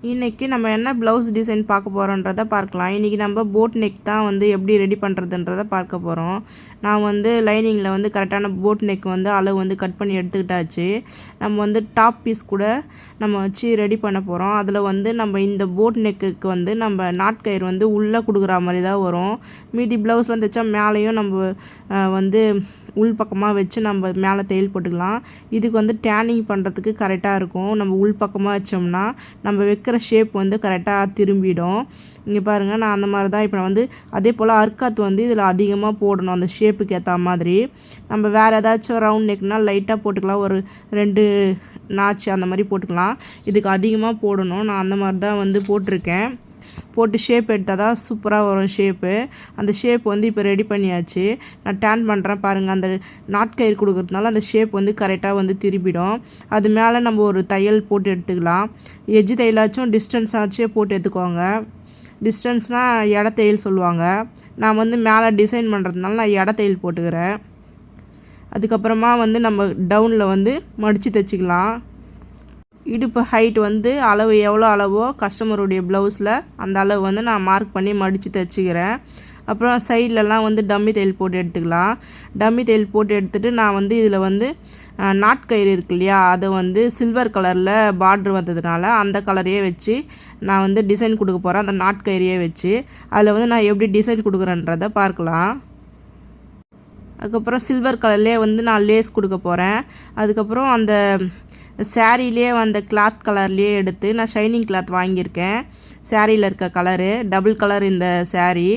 இன்றைக்கி நம்ம என்ன ப்ளவுஸ் டிசைன் பார்க்க போகிறோன்றதை பார்க்கலாம். இன்றைக்கி நம்ம போட் நெக் தான் வந்து எப்படி ரெடி பண்ணுறதுன்றதை பார்க்க போகிறோம். நான் வந்து லைனிங்கில் வந்து கரெக்டான போட் நெக் வந்து அளவு வந்து கட் பண்ணி எடுத்துக்கிட்டாச்சு. நம்ம வந்து டாப் பீஸ் கூட நம்ம வச்சு ரெடி பண்ண போகிறோம். அதில் வந்து நம்ம இந்த போட் நெக்குக்கு வந்து நம்ம நாட்கயிறு வந்து உள்ளே கொடுக்குற மாதிரி தான் வரும். மீதி ப்ளவுஸ்லாம் தைச்சா மேலேயும் நம்ம வந்து உள் பக்கமாக வச்சு நம்ம மேலே தையல் போட்டுக்கலாம். இதுக்கு வந்து டேனிங் பண்ணுறதுக்கு கரெக்டாக இருக்கும். நம்ம உள் பக்கமாக வச்சோம்னா நம்ம வைக்கிற ஷேப் வந்து கரெக்டாக திரும்பிடும். இங்கே பாருங்கள், நான் அந்த மாதிரி தான் இப்போ நான் வந்து அதே போல் அர்க்காத்து வந்து இதில் அதிகமாக போடணும் அந்த ஷேப்புக்கு ஏற்ற மாதிரி. நம்ம வேறு ஏதாச்சும் ரவுண்ட் நெக்னால் லைட்டாக போட்டுக்கலாம், ஒரு 2 நாச்சு அந்த மாதிரி போட்டுக்கலாம். இதுக்கு அதிகமாக போடணும். நான் அந்த மாதிரி தான் வந்து போட்டிருக்கேன். போட்டு ஷேப் எடுத்தால் தான் சூப்பராக வரும் ஷேப்பு. அந்த ஷேப் வந்து இப்போ ரெடி பண்ணியாச்சு. நான் டேன் பண்ணுறேன் பாருங்கள். அந்த நாட்கயிறு கொடுக்குறதுனால அந்த ஷேப் வந்து கரெக்டாக வந்து திரும்பிடும். அது மேலே நம்ம ஒரு தையல் போட்டு எடுத்துக்கலாம். எஜ்ஜு தையலாச்சும் டிஸ்டன்ஸ் ஆச்சே போட்டு எடுத்துக்கோங்க. டிஸ்டன்ஸ்னால் எடை தையல் சொல்லுவாங்க. நான் வந்து மேலே டிசைன் பண்ணுறதுனால நான் எடை தையல் போட்டுக்கிறேன். அதுக்கப்புறமா வந்து நம்ம டவுனில் வந்து மடித்து தைச்சிக்கலாம். இடுப்பு ஹைட் வந்து அளவு எவ்வளோ அளவோ கஸ்டமருடைய ப்ளவுஸில் அந்த அளவு வந்து நான் மார்க் பண்ணி மடித்து தைச்சிக்கிறேன். அப்புறம் சைட்லலாம் வந்து டம்மி தையல் போட்டு எடுத்துக்கலாம். டம்மி தையல் போட்டு எடுத்துகிட்டு நான் வந்து இதில் வந்து நாட்கயிறு இருக்கு இல்லையா, அதை வந்து சில்வர் கலரில் பார்ட்ரு வந்ததுனால அந்த கலரையே வச்சு நான் வந்து டிசைன் கொடுக்க போகிறேன். அந்த நாட்கயிறையே வச்சு அதில் வந்து நான் எப்படி டிசைன் கொடுக்குறேன்றதை பார்க்கலாம். அதுக்கப்புறம் சில்வர் கலர்லேயே வந்து நான் லேஸ் கொடுக்க போகிறேன். அதுக்கப்புறம் அந்த சாரீலே வந்த கிளாத் கலர்லேயே எடுத்து நான் ஷைனிங் கிளாத் வாங்கியிருக்கேன். சாரியில் இருக்க கலரு டபுள் கலர் இந்த சாரீ.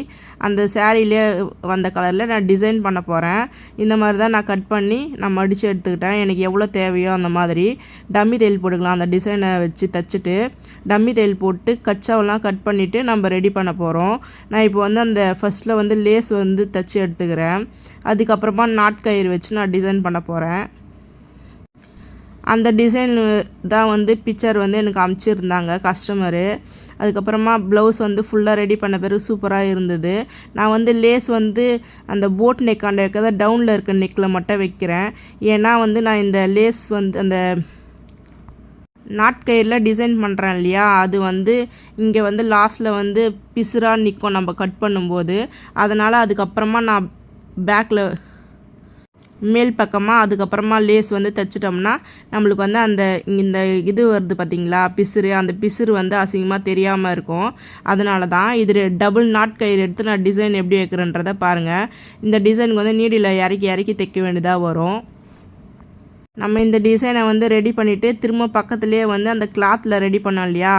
அந்த சாரிலே வந்த கலரில் நான் டிசைன் பண்ண போகிறேன். இந்த மாதிரி தான் நான் கட் பண்ணி நான் மடித்து எடுத்துக்கிட்டேன். எனக்கு எவ்வளோ தேவையோ அந்த மாதிரி டம்மி தையல் போட்டுக்கலாம். அந்த டிசைனை வச்சு தைச்சிட்டு டம்மி தையல் போட்டு கச்சாவெல்லாம் கட் பண்ணிவிட்டு நம்ம ரெடி பண்ண போகிறோம். நான் இப்போ வந்து அந்த ஃபஸ்ட்டில் வந்து லேஸ் வந்து தைச்சி எடுத்துக்கிறேன். அதுக்கப்புறமா நாட்கயிறு வச்சு நான் டிசைன் பண்ண போகிறேன். அந்த டிசைன் தான் வந்து பிக்சர் வந்து எனக்கு அனுப்பிச்சிருந்தாங்க கஸ்டமரு. அதுக்கப்புறமா ப்ளவுஸ் வந்து ஃபுல்லாக ரெடி பண்ண பிறகு சூப்பராக இருந்தது. நான் வந்து லேஸ் வந்து அந்த போட் நெக்காண்ட வைக்கிறத டவுனில் இருக்க நெக்கில் மட்டும் வைக்கிறேன். ஏன்னா வந்து நான் இந்த லேஸ் வந்து அந்த நாட்கயிறில் டிசைன் பண்ணுறேன் இல்லையா, அது வந்து இங்கே வந்து லாஸ்ட்டில் வந்து பிசுராக நிற்கும் நம்ம கட் பண்ணும்போது. அதனால் அதுக்கப்புறமா நான் பேக்கில் மேல் பக்கமாக அதுக்கப்புறமா லேஸ் வந்து தைச்சிட்டோம்னா நம்மளுக்கு வந்து அந்த இந்த இது வருது பார்த்திங்களா பிசுறு, அந்த பிசுறு வந்து அசிங்கமாக தெரியாமல் இருக்கும். அதனால தான் இது டபுள் நாட்கயிறு எடுத்து நான் டிசைன் எப்படி வைக்கிறேன்றதை பாருங்கள். இந்த டிசைனுக்கு வந்து நீடியில் இறக்கி இறக்கி தைக்க வேண்டியதாக வரும். நம்ம இந்த டிசைனை வந்து ரெடி பண்ணிவிட்டு திரும்ப பக்கத்துலேயே வந்து அந்த கிளாத்தில் ரெடி பண்ணோம் இல்லையா,